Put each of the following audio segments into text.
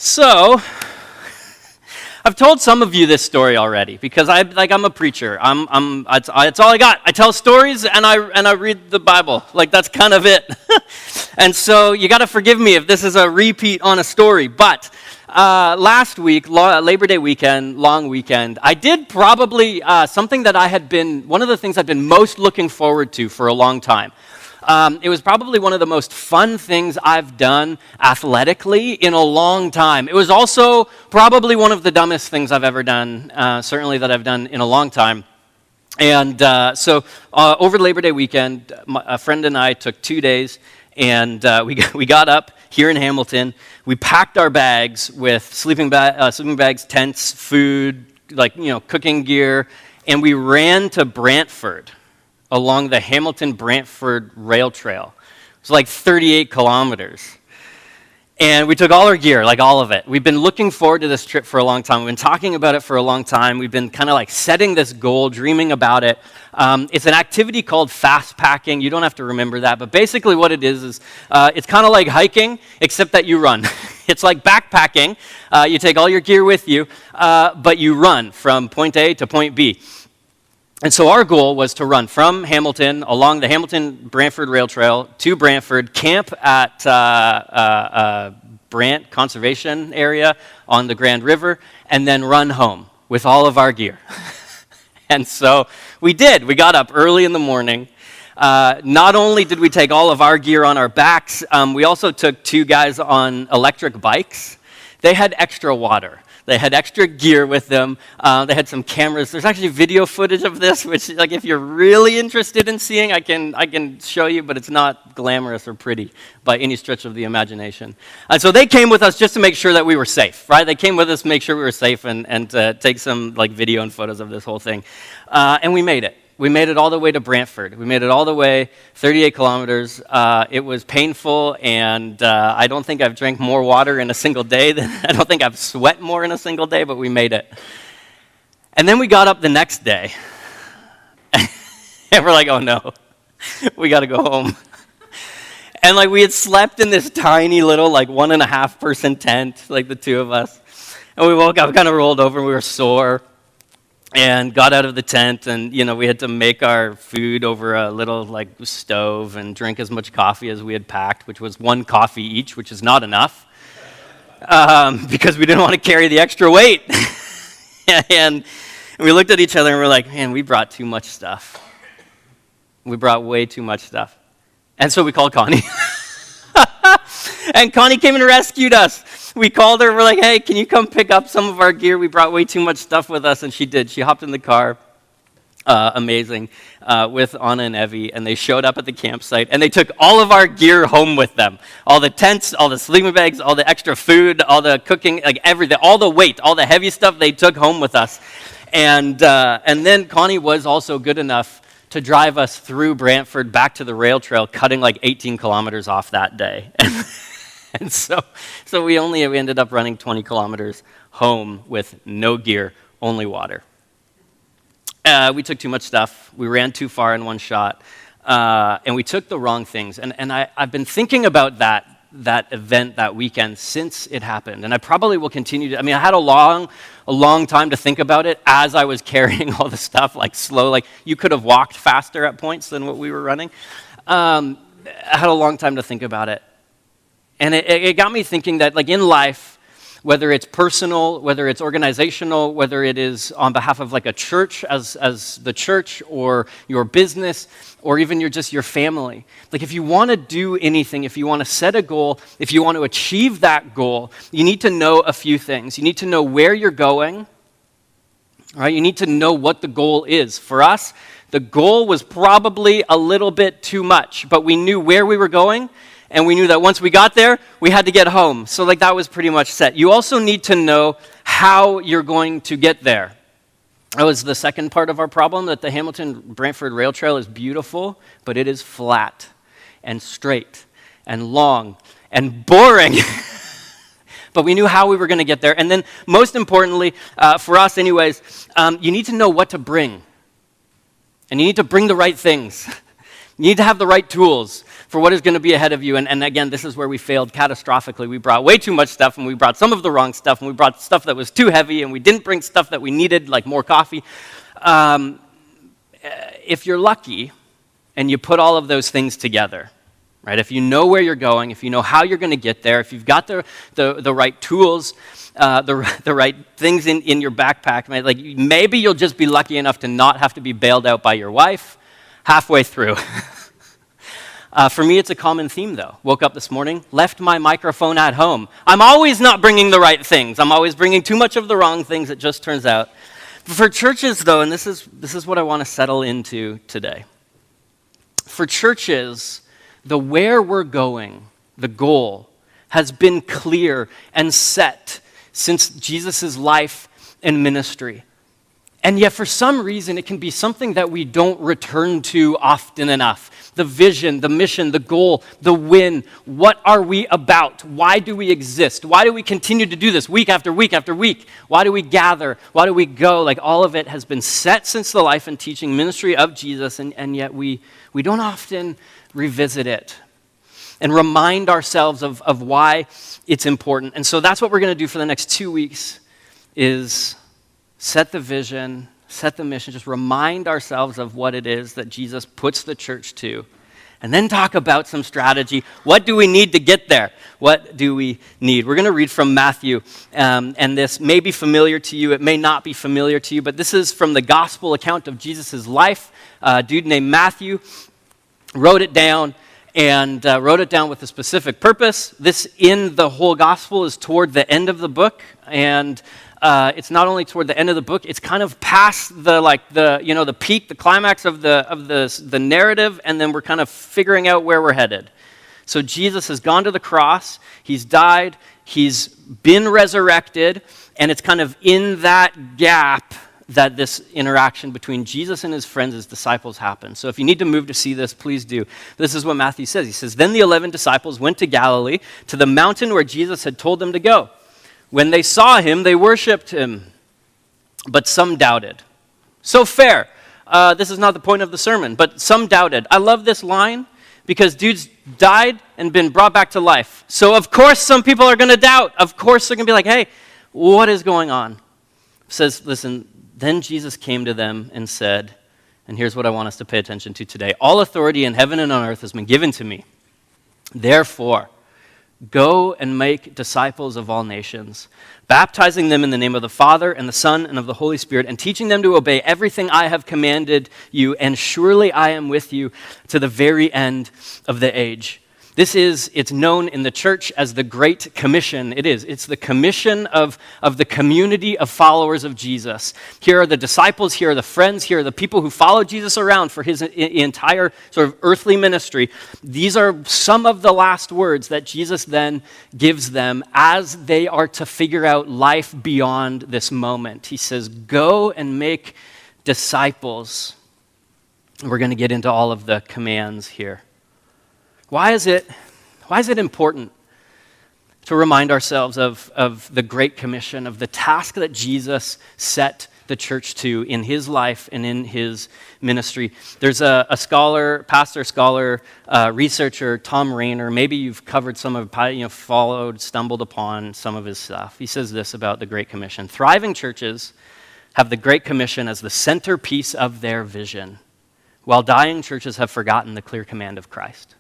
So, I've told some of you this story already because I'm a preacher. It's all I got. I tell stories and I read the Bible. Like that's kind of it. And so you got to forgive me if this is a repeat on a story. But last week, Labor Day weekend, long weekend, I did probably something that one of the things I've been most looking forward to for a long time. It was probably one of the most fun things I've done athletically in a long time. It was also probably one of the dumbest things I've ever done, certainly that I've done in a long time. And so over Labor Day weekend, a friend and I took 2 days, and we got up here in Hamilton. We packed our bags with sleeping bags, tents, food, cooking gear, and we ran to Brantford along the Hamilton-Brantford rail trail. It was like 38 kilometers. And we took all our gear, like all of it. We've been looking forward to this trip for a long time. We've been talking about it for a long time. We've been kind of like setting this goal, dreaming about it. It's an activity called fast packing. You don't have to remember that. But basically what it is it's kind of like hiking, except that you run. It's like backpacking. You take all your gear with you, but you run from point A to point B. And so our goal was to run from Hamilton along the Hamilton-Brantford Rail Trail to Brantford, camp at Brant Conservation Area on the Grand River, and then run home with all of our gear. And so we did. We got up early in the morning. Not only did we take all of our gear on our backs, we also took 2 guys on electric bikes. They had extra water. They had extra gear with them. They had some cameras. There's actually video footage of this, which, like, if you're really interested in seeing, I can show you, but it's not glamorous or pretty by any stretch of the imagination. And so they came with us just to make sure that we were safe, right? They came with us to make sure we were safe and to take some video and photos of this whole thing. And we made it. We made it all the way to Brantford. We made it all the way, 38 kilometers. It was painful, and I don't think I've drank more water in a single day. I don't think I've sweat more in a single day, but we made it. And then we got up the next day, and we're like, oh no, we got to go home. And we had slept in this tiny little 1.5 person tent, the 2 of us. And we woke up, kind of rolled over, and we were sore. And got out of the tent, and we had to make our food over a little stove and drink as much coffee as we had packed, which was 1 coffee each, which is not enough, because we didn't want to carry the extra weight. And we looked at each other and we're like, man, we brought too much stuff. We brought way too much stuff. And so we called Connie. And Connie came and rescued us. We called her. We're like, hey, can you come pick up some of our gear? We brought way too much stuff with us. And she did. She hopped in the car. Amazing. With Anna and Evie. And they showed up at the campsite. And they took all of our gear home with them. All the tents, all the sleeping bags, all the extra food, all the cooking, everything. All the weight, all the heavy stuff they took home with us. And then Connie was also good enough to drive us through Brantford back to the rail trail, cutting 18 kilometers off that day. And so we ended up running 20 kilometers home with no gear, only water. We took too much stuff. We ran too far in one shot. And we took the wrong things. And I've been thinking about that event that weekend since it happened. And I probably will continue to. I had a long time to think about it as I was carrying all the stuff, slow. You could have walked faster at points than what we were running. I had a long time to think about it. And it got me thinking that, in life, whether it's personal, whether it's organizational, whether it is on behalf of a church as the church, or your business, or even your family, if you want to do anything, if you want to set a goal, if you want to achieve that goal, you need to know a few things. You need to know where you're going, right? You need to know what the goal is. For us, the goal was probably a little bit too much, but we knew where we were going. And we knew that once we got there, we had to get home. So that was pretty much set. You also need to know how you're going to get there. That was the second part of our problem, that the Hamilton-Brantford Rail Trail is beautiful, but it is flat and straight and long and boring. But we knew how we were going to get there. And then most importantly, for us anyways, you need to know what to bring. And you need to bring the right things. You need to have the right tools. for what is going to be ahead of you. And again, this is where we failed catastrophically. We brought way too much stuff, and we brought some of the wrong stuff, and we brought stuff that was too heavy, and we didn't bring stuff that we needed, like more coffee. If you're lucky and you put all of those things together, right? If you know where you're going, if you know how you're going to get there, if you've got the right tools, the right things in your backpack, right? Like maybe you'll just be lucky enough to not have to be bailed out by your wife halfway through. For me, it's a common theme, though. Woke up this morning, left my microphone at home. I'm always not bringing the right things. I'm always bringing too much of the wrong things, it just turns out. For churches, though, and this is what I want to settle into today. For churches, the where we're going, the goal, has been clear and set since Jesus' life and ministry. And yet, for some reason, it can be something that we don't return to often enough. The vision, the mission, the goal, the win. What are we about? Why do we exist? Why do we continue to do this week after week after week? Why do we gather? Why do we go? Like all of it has been set since the life and teaching ministry of Jesus, and yet we don't often revisit it and remind ourselves of why it's important. And so that's what we're going to do for the next 2 weeks is set the vision, set the mission, just remind ourselves of what it is that Jesus puts the church to, and then talk about some strategy. What do we need to get there? What do we need? We're going to read from Matthew, and this may be familiar to you, it may not be familiar to you, but this is from the gospel account of Jesus' life. A dude named Matthew wrote it down, and wrote it down with a specific purpose. This in the whole gospel is toward the end of the book, and it's not only toward the end of the book, it's kind of past the peak, the climax of the narrative, and then we're kind of figuring out where we're headed. So Jesus has gone to the cross, he's died, he's been resurrected, and it's kind of in that gap that this interaction between Jesus and his friends, his disciples, happens. So if you need to move to see this, please do. This is what Matthew says. He says, "Then the 11 disciples went to Galilee, to the mountain where Jesus had told them to go. When they saw him, they worshipped him, but some doubted." So fair. This is not the point of the sermon, but some doubted. I love this line because dudes died and been brought back to life. So of course some people are going to doubt. Of course they're going to be like, hey, what is going on? It says, listen, then Jesus came to them and said, and here's what I want us to pay attention to today. "All authority in heaven and on earth has been given to me. Therefore, go and make disciples of all nations, baptizing them in the name of the Father and the Son and of the Holy Spirit, and teaching them to obey everything I have commanded you, and surely I am with you to the very end of the age." It's known in the church as the Great Commission. It's the commission of the community of followers of Jesus. Here are the disciples, here are the friends, here are the people who follow Jesus around for his entire sort of earthly ministry. These are some of the last words that Jesus then gives them as they are to figure out life beyond this moment. He says, go and make disciples. We're going to get into all of the commands here. Why is it important to remind ourselves of the Great Commission, of the task that Jesus set the church to in his life and in his ministry? There's a scholar, researcher, Thom Rainer. Maybe you've covered some of, stumbled upon some of his stuff. He says this about the Great Commission: "Thriving churches have the Great Commission as the centerpiece of their vision, while dying churches have forgotten the clear command of Christ."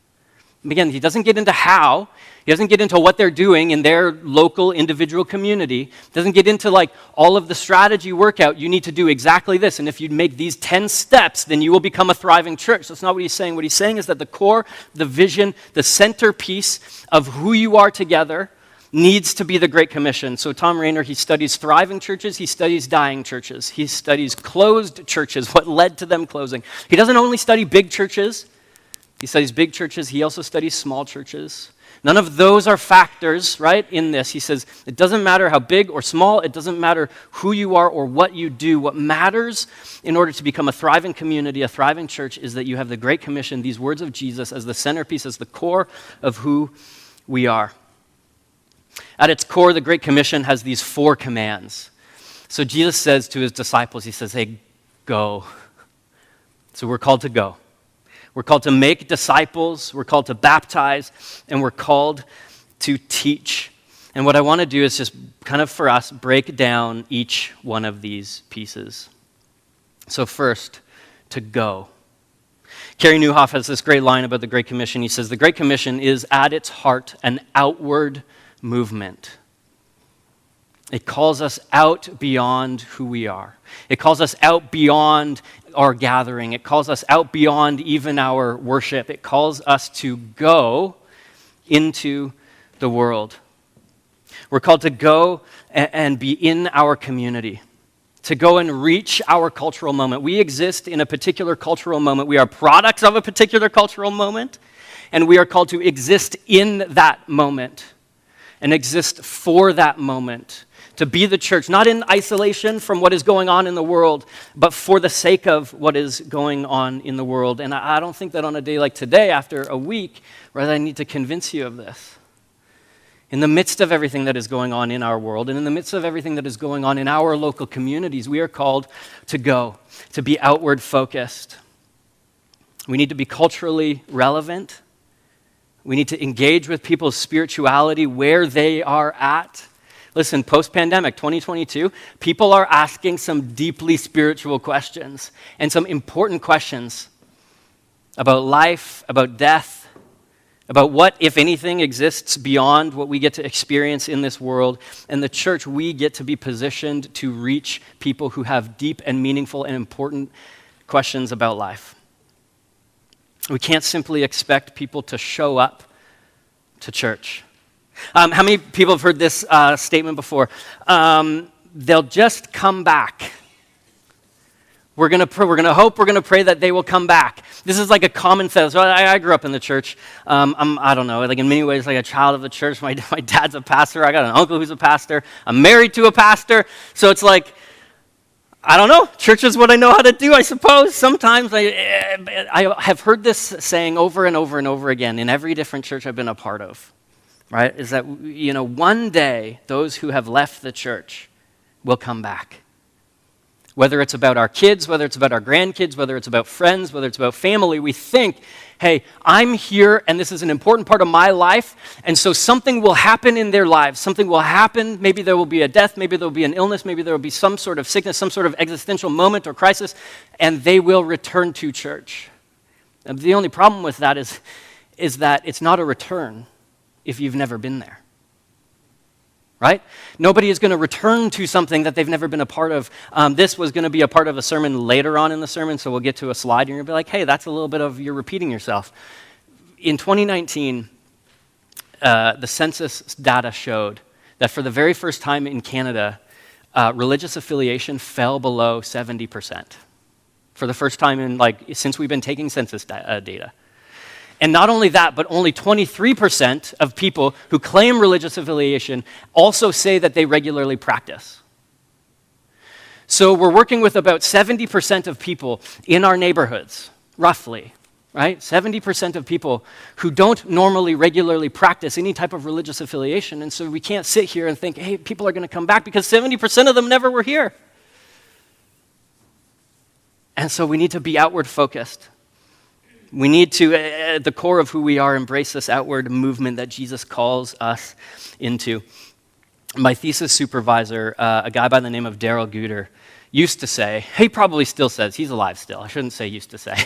Again, he doesn't get into how, he doesn't get into what they're doing in their local individual community, doesn't get into like all of the strategy workout, you need to do exactly this, and if you make these 10 steps, then you will become a thriving church. That's not what he's saying. What he's saying is that the core, the vision, the centerpiece of who you are together needs to be the Great Commission. So Thom Rainer, he studies thriving churches, he studies dying churches, he studies closed churches, what led to them closing. He doesn't only study big churches, he studies big churches, he also studies small churches. None of those are factors, right, in this. He says, it doesn't matter how big or small, it doesn't matter who you are or what you do. What matters in order to become a thriving community, a thriving church, is that you have the Great Commission, these words of Jesus, as the centerpiece, as the core of who we are. At its core, the Great Commission has these 4 commands. So Jesus says to his disciples, he says, hey, go. So we're called to go. We're called to make disciples, we're called to baptize, and we're called to teach. And what I want to do is just kind of for us break down each one of these pieces. So first, to go. Carey Nieuwhof has this great line about the Great Commission. He says, the Great Commission is at its heart an outward movement. It calls us out beyond who we are. It calls us out beyond our gathering. It calls us out beyond even our worship. It calls us to go into the world. We're called to go and be in our community, to go and reach our cultural moment. We exist in a particular cultural moment. We are products of a particular cultural moment, and we are called to exist in that moment and exist for that moment. To be the church, not in isolation from what is going on in the world, but for the sake of what is going on in the world. And I don't think that on a day like today, after a week, rather I need to convince you of this. In the midst of everything that is going on in our world, and in the midst of everything that is going on in our local communities, we are called to go, to be outward focused. We need to be culturally relevant. We need to engage with people's spirituality where they are at. Listen, post-pandemic, 2022, people are asking some deeply spiritual questions and some important questions about life, about death, about what, if anything, exists beyond what we get to experience in this world. And the church, we get to be positioned to reach people who have deep and meaningful and important questions about life. We can't simply expect people to show up to church. How many people have heard this statement before? They'll just come back. We're gonna hope, we're gonna pray that they will come back. This is like a common thing. So I grew up in the church. I don't know, like in many ways, like a child of the church. My dad's a pastor. I got an uncle who's a pastor. I'm married to a pastor. So it's like, I don't know. Church is what I know how to do, I suppose. Sometimes I have heard this saying over and over and over again in every different church I've been a part of. Right, is that, one day those who have left the church will come back. Whether it's about our kids, whether it's about our grandkids, whether it's about friends, whether it's about family, we think, hey, I'm here and this is an important part of my life, and so something will happen in their lives. Something will happen. Maybe there will be a death, maybe there will be an illness, maybe there will be some sort of sickness, some sort of existential moment or crisis, and they will return to church. And the only problem with that is that it's not a return if you've never been there, right? Nobody is going to return to something that they've never been a part of. This was going to be a part of a sermon later on in the sermon, so we'll get to a slide, and you're going to be like, hey, that's a little bit of you're repeating yourself. In 2019, the census data showed that for the very first time in Canada, religious affiliation fell below 70%. For the first time since we've been taking census data. And not only that, but only 23% of people who claim religious affiliation also say that they regularly practice. So we're working with about 70% of people in our neighborhoods, roughly, right? 70% of people who don't normally regularly practice any type of religious affiliation. And so we can't sit here and think, hey, people are going to come back because 70% of them never were here. And so we need to be outward focused. We need to, at the core of who we are, embrace this outward movement that Jesus calls us into. My thesis supervisor, a guy by the name of Daryl Guter, used to say, he probably still says, he's alive still, I shouldn't say used to say.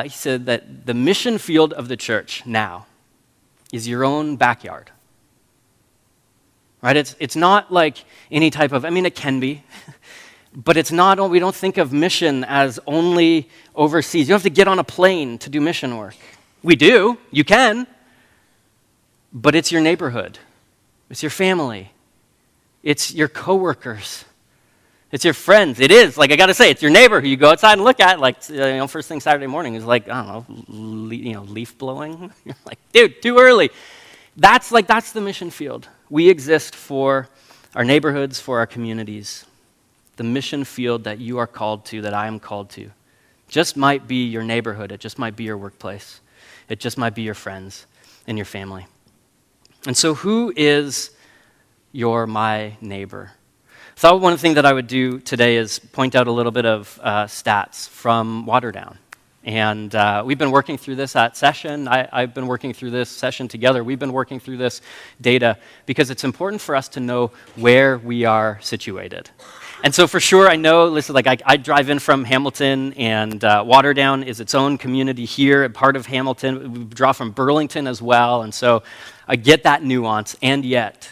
He said that the mission field of the church now is your own backyard. Right? It's not like any type of, it can be. But it's not, we don't think of mission as only overseas. You don't have to get on a plane to do mission work. We do, you can, but it's your neighborhood. It's your family. It's your coworkers. It's your friends. It is, I gotta say, it's your neighbor who you go outside and look at, first thing Saturday morning is leaf blowing. You're like, dude, too early. That's the mission field. We exist for our neighborhoods, for our communities. The mission field that you are called to, that I am called to, just might be your neighborhood. It just might be your workplace. It just might be your friends and your family. And so who is my neighbor? So one thing that I would do today is point out a little bit of stats from Waterdown. And we've been working through this at session. I've been working through this session together. We've been working through this data because it's important for us to know where we are situated. And so for sure, I know, listen, like I drive in from Hamilton, and Waterdown is its own community here, part of Hamilton. We draw from Burlington as well, and so I get that nuance, and yet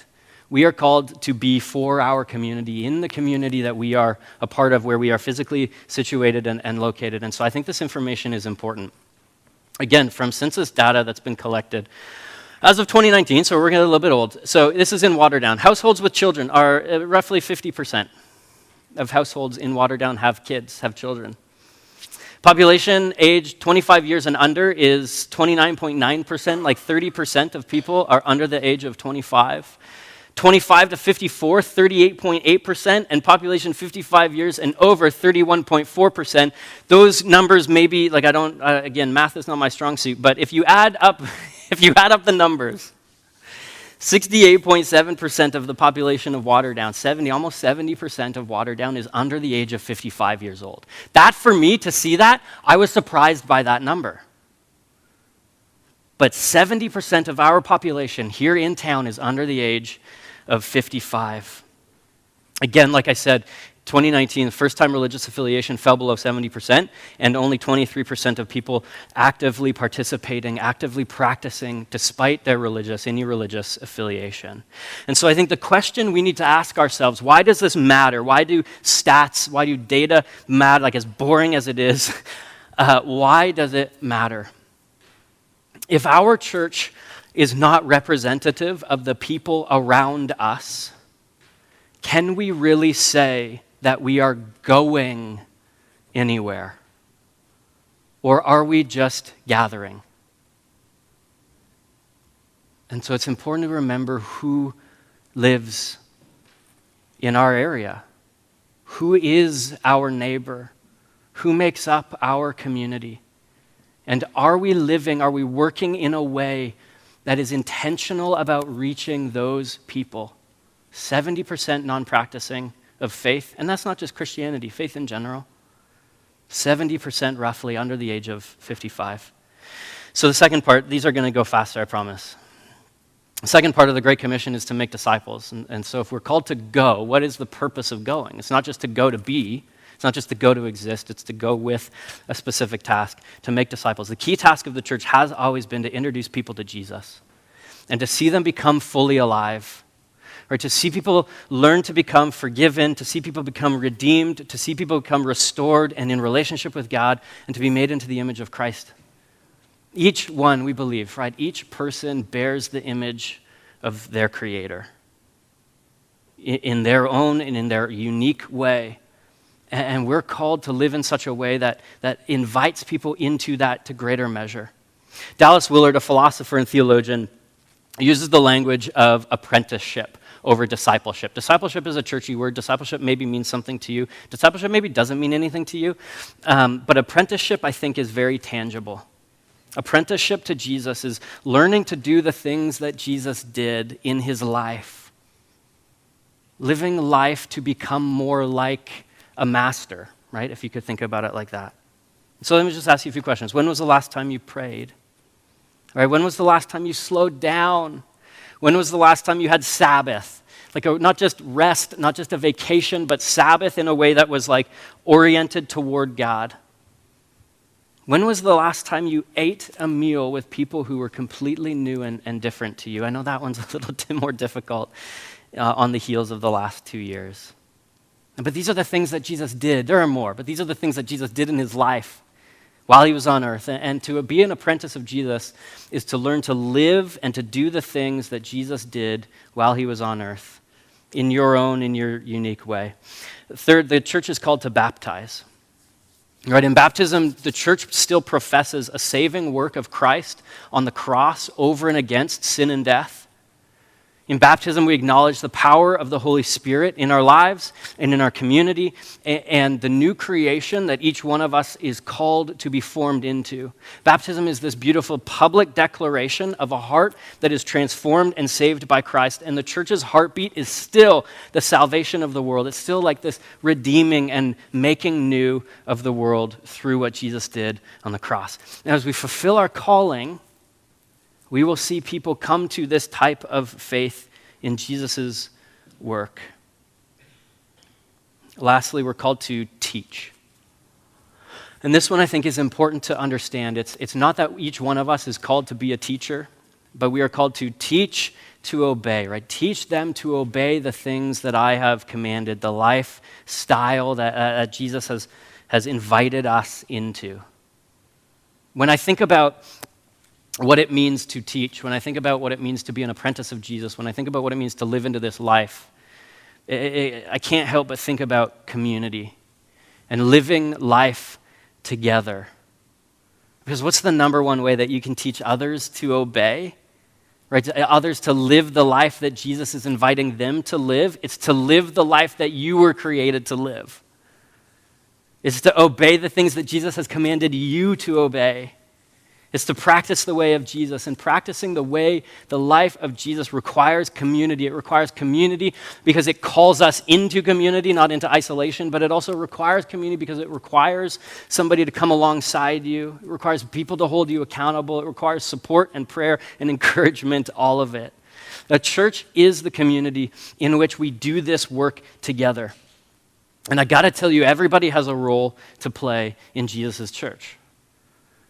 we are called to be for our community, in the community that we are a part of, where we are physically situated and located. And so I think this information is important. Again, from census data that's been collected as of 2019, so we're getting a little bit old. So this is in Waterdown. Households with children are roughly 50% of households in Waterdown have kids, have children. Population age 25 years and under is 29.9%, like 30% of people are under the age of 25. 25 to 54, 38.8%, and population 55 years and over, 31.4%. Those numbers maybe, like again, math is not my strong suit, but if you add up the numbers, 68.7% of the population of Waterdown, almost 70% of Waterdown is under the age of 55 years old. That, for me, to see that, I was surprised by that number. But 70% of our population here in town is under the age of 55. Again, like I said, 2019, first-time religious affiliation fell below 70%, and only 23% of people actively participating, actively practicing, despite their any religious affiliation. And so I think the question we need to ask ourselves, why does this matter? Why do stats, why do data matter, like as boring as it is? Why does it matter? If our church is not representative of the people around us, can we really say that we are going anywhere? Or are we just gathering? And so it's important to remember who lives in our area. Who is our neighbor? Who makes up our community? And are we working in a way that is intentional about reaching those people? 70% non-practicing of faith, and that's not just Christianity, faith in general. 70% roughly under the age of 55. So the second part, these are going to go faster, I promise. The second part of the Great Commission is to make disciples. And so if we're called to go, what is the purpose of going? It's not just to go to be, it's not just to go to exist, it's to go with a specific task, to make disciples. The key task of the church has always been to introduce people to Jesus and to see them become fully alive, or to see people learn to become forgiven, to see people become redeemed, to see people become restored and in relationship with God, and to be made into the image of Christ. Each one, we believe, right? Each person bears the image of their Creator in their own and in their unique way. And we're called to live in such a way that invites people into that to greater measure. Dallas Willard, a philosopher and theologian, uses the language of apprenticeship over discipleship. Discipleship is a churchy word. Discipleship maybe means something to you. Discipleship maybe doesn't mean anything to you. But apprenticeship, I think, is very tangible. Apprenticeship to Jesus is learning to do the things that Jesus did in his life. Living life to become more like a master, right? If you could think about it like that. So let me just ask you a few questions. When was the last time you prayed? Right? When was the last time you slowed down? When was the last time you had Sabbath? Not just rest, not just a vacation, but Sabbath in a way that was like oriented toward God. When was the last time you ate a meal with people who were completely new and different to you? I know that one's a little more difficult on the heels of the last 2 years. But these are the things that Jesus did. There are more, but these are the things that Jesus did in his life while he was on earth. And to be an apprentice of Jesus is to learn to live and to do the things that Jesus did while he was on earth in your unique way. Third, the church is called to baptize. Right, in baptism, the church still professes a saving work of Christ on the cross over and against sin and death. In baptism, we acknowledge the power of the Holy Spirit in our lives and in our community and the new creation that each one of us is called to be formed into. Baptism is this beautiful public declaration of a heart that is transformed and saved by Christ, and the church's heartbeat is still the salvation of the world. It's still like this redeeming and making new of the world through what Jesus did on the cross. Now, as we fulfill our calling, we will see people come to this type of faith in Jesus' work. Lastly, we're called to teach. And this one I think is important to understand. It's not that each one of us is called to be a teacher, but we are called to teach to obey, right? Teach them to obey the things that I have commanded, the lifestyle that Jesus has invited us into. When I think about what it means to teach, when I think about what it means to be an apprentice of Jesus, when I think about what it means to live into this life, I can't help but think about community and living life together. Because what's the number one way that you can teach others to obey? Right? Others to live the life that Jesus is inviting them to live. It's to live the life that you were created to live. It's to obey the things that Jesus has commanded you to obey. It's to practice the way of Jesus, and practicing the life of Jesus requires community. It requires community because it calls us into community, not into isolation, but it also requires community because it requires somebody to come alongside you. It requires people to hold you accountable. It requires support and prayer and encouragement, all of it. A church is the community in which we do this work together. And I got to tell you, everybody has a role to play in Jesus' church.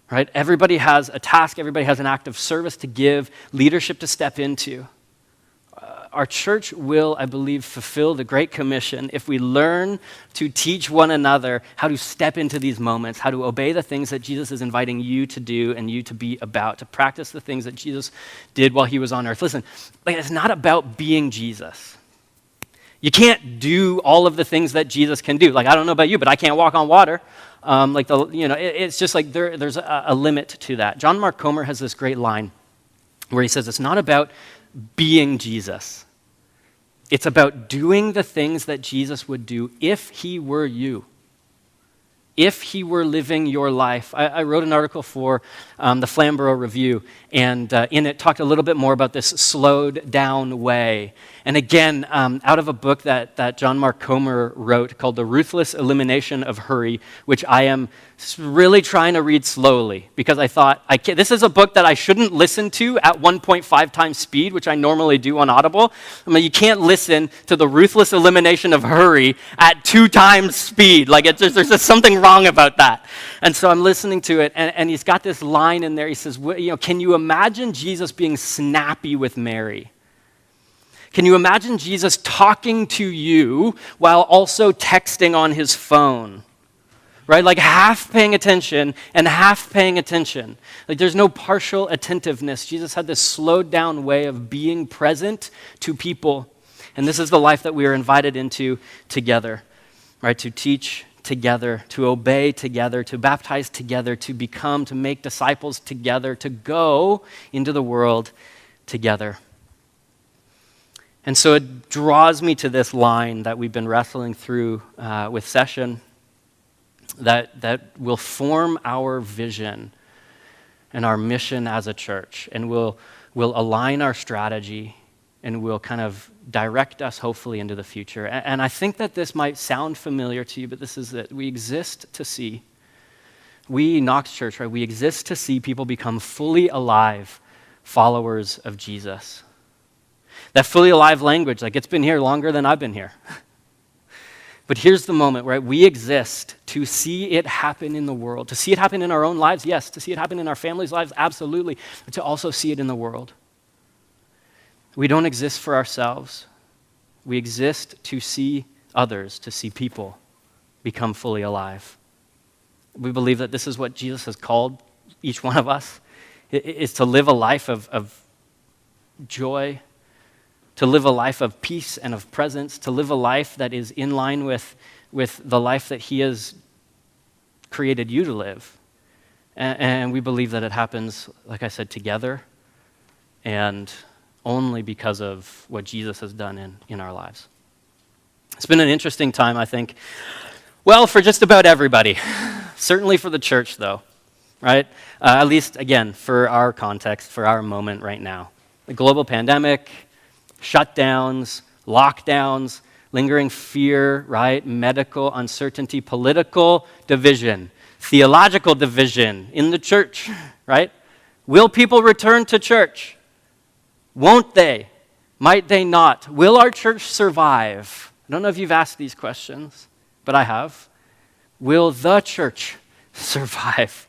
Right? Everybody has a task, everybody has an act of service to give, leadership to step into. Our church will, I believe, fulfill the Great Commission if we learn to teach one another how to step into these moments, how to obey the things that Jesus is inviting you to do and you to be about, to practice the things that Jesus did while he was on earth. Listen, it's not about being Jesus. You can't do all of the things that Jesus can do. I don't know about you, but I can't walk on water. It's just like there's a limit to that. John Mark Comer has this great line where he says, it's not about being Jesus. It's about doing the things that Jesus would do if he were you. If he were living your life. I wrote an article for the Flamborough Review, and in it talked a little bit more about this slowed down way. And again, out of a book that John Mark Comer wrote called The Ruthless Elimination of Hurry, which I am really trying to read slowly because I thought, this is a book that I shouldn't listen to at 1.5 times speed, which I normally do on Audible. You can't listen to The Ruthless Elimination of Hurry at 2 times speed. There's just something wrong about that. And so I'm listening to it, and he's got this line in there. He says, can you imagine Jesus being snappy with Mary? Can you imagine Jesus talking to you while also texting on his phone? Right? Half paying attention and half paying attention. There's no partial attentiveness. Jesus had this slowed down way of being present to people. And this is the life that we are invited into together. Right? To teach together, to obey together, to baptize together, to become, to make disciples together, to go into the world together. And so it draws me to this line that we've been wrestling through with Session that will form our vision and our mission as a church, and will align our strategy and will kind of direct us hopefully into the future. And I think that this might sound familiar to you, but this is that we exist to see. We, Knox Church, right, we exist to see people become fully alive followers of Jesus. That fully alive language, it's been here longer than I've been here. But here's the moment, right? We exist to see it happen in the world, to see it happen in our own lives, yes, to see it happen in our families' lives, absolutely, but to also see it in the world. We don't exist for ourselves. We exist to see others, to see people become fully alive. We believe that this is what Jesus has called each one of us, is to live a life of joy, to live a life of peace and of presence, to live a life that is in line with the life that he has created you to live. And we believe that it happens, like I said, together and only because of what Jesus has done in our lives. It's been an interesting time, I think. Well, for just about everybody. Certainly for the church, though, right? At least, again, for our context, for our moment right now. The global pandemic, shutdowns, lockdowns, lingering fear, right? Medical uncertainty, political division, theological division in the church, right? Will people return to church? Won't they? Might they not? Will our church survive? I don't know if you've asked these questions, but I have. Will the church survive?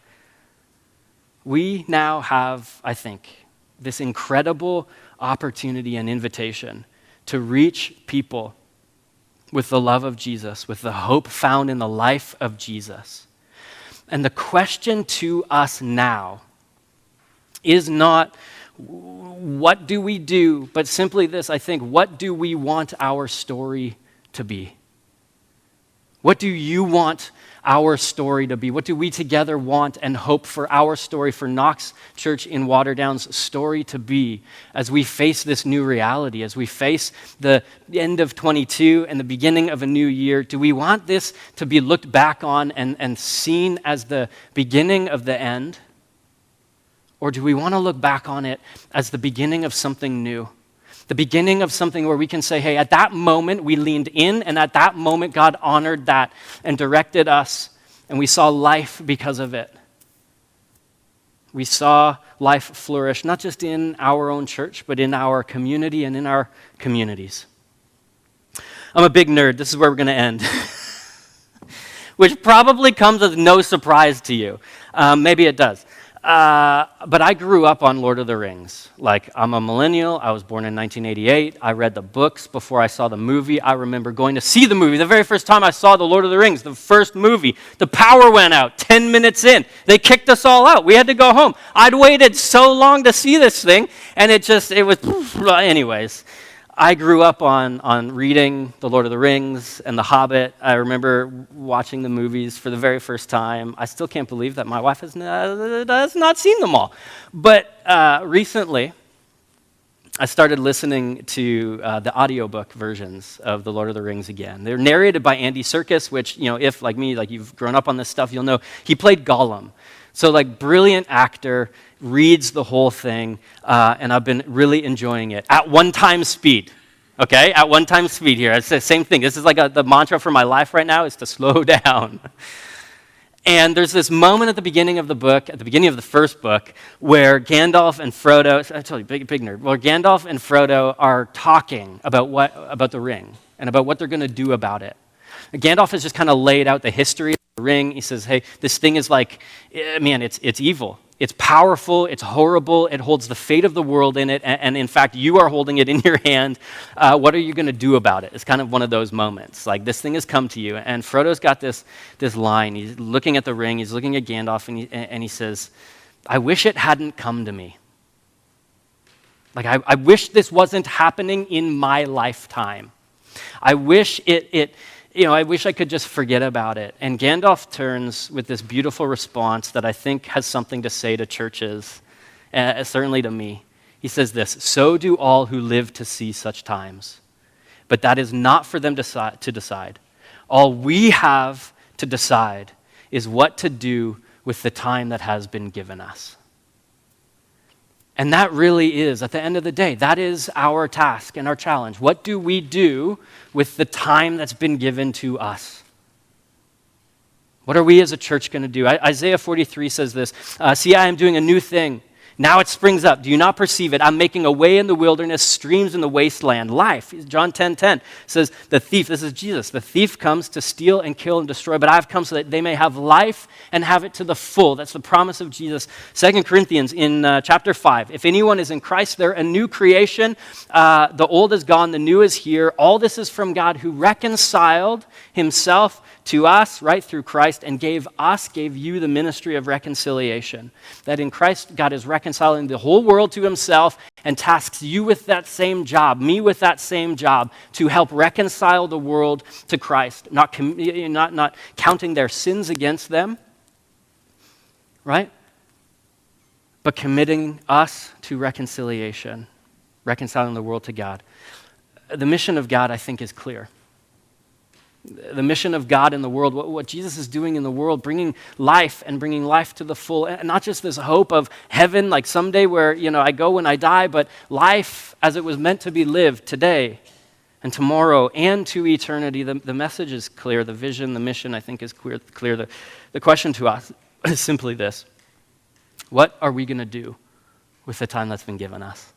We now have, I think, this incredible opportunity and invitation to reach people with the love of Jesus, with the hope found in the life of Jesus. And the question to us now is not, what do we do? But simply this, I think, what do we want our story to be? What do you want our story to be? What do we together want and hope for our story, for Knox Church in Waterdown's story to be as we face this new reality, as we face the end of 22 and the beginning of a new year? Do we want this to be looked back on and seen as the beginning of the end? Or do we want to look back on it as the beginning of something new? The beginning of something where we can say, hey, at that moment we leaned in, and at that moment God honored that and directed us, and we saw life because of it. We saw life flourish, not just in our own church, but in our community and in our communities. I'm a big nerd. This is where we're going to end. Which probably comes as no surprise to you. Maybe it does. But I grew up on Lord of the Rings. Like, I'm a millennial. I was born in 1988. I read the books before I saw the movie. I remember going to see the movie. The very first time I saw the Lord of the Rings, the first movie, the power went out 10 minutes in. They kicked us all out. We had to go home. I'd waited so long to see this thing, and it was, anyways. I grew up on reading The Lord of the Rings and The Hobbit. I remember watching the movies for the very first time. I still can't believe that my wife has not seen them all. But recently, I started listening to the audiobook versions of The Lord of the Rings again. They're narrated by Andy Serkis, which, if, like me, like you've grown up on this stuff, you'll know he played Gollum. So, like, brilliant actor, reads the whole thing, and I've been really enjoying it. At one-time speed, okay? At one-time speed here. It's the same thing. This is like the mantra for my life right now is to slow down. And there's this moment at the beginning of the book, at the beginning of the first book, where Gandalf and Frodo, I told you, big nerd, where Gandalf and Frodo are talking about the ring and about what they're going to do about it. Gandalf has just kind of laid out the history of the ring. He says, hey, this thing is like, man, it's evil. It's powerful. It's horrible. It holds the fate of the world in it. And in fact, you are holding it in your hand. What are you going to do about it? It's kind of one of those moments. Like, this thing has come to you. And Frodo's got this line. He's looking at the ring. He's looking at Gandalf. And he says, I wish it hadn't come to me. Like, I wish this wasn't happening in my lifetime. I wish I wish I could just forget about it. And Gandalf turns with this beautiful response that I think has something to say to churches, certainly to me. He says this, so do all who live to see such times. But that is not for them to decide. All we have to decide is what to do with the time that has been given us. And that really is, at the end of the day, that is our task and our challenge. What do we do with the time that's been given to us? What are we as a church going to do? Isaiah 43 says this, see, I am doing a new thing. Now it springs up. Do you not perceive it? I'm making a way in the wilderness, streams in the wasteland. Life. John 10:10 says, the thief, this is Jesus, the thief comes to steal and kill and destroy, but I've come so that they may have life and have it to the full. That's the promise of Jesus. 2 Corinthians in chapter 5. If anyone is in Christ, they're a new creation. The old is gone, the new is here. All this is from God who reconciled himself to us, right, through Christ, and gave you the ministry of reconciliation. That in Christ, God is reconciling the whole world to himself and tasks you with that same job, me with that same job, to help reconcile the world to Christ, not counting their sins against them, right? But committing us to reconciliation. reconciling the world to God. The mission of God, I think, is clear. The mission of God in the world, what Jesus is doing in the world, bringing life and bringing life to the full, and not just this hope of heaven, like someday where, I go when I die, but life as it was meant to be lived today and tomorrow and to eternity. The message is clear. The vision, the mission, I think, is clear. The question to us is simply this: what are we going to do with the time that's been given us?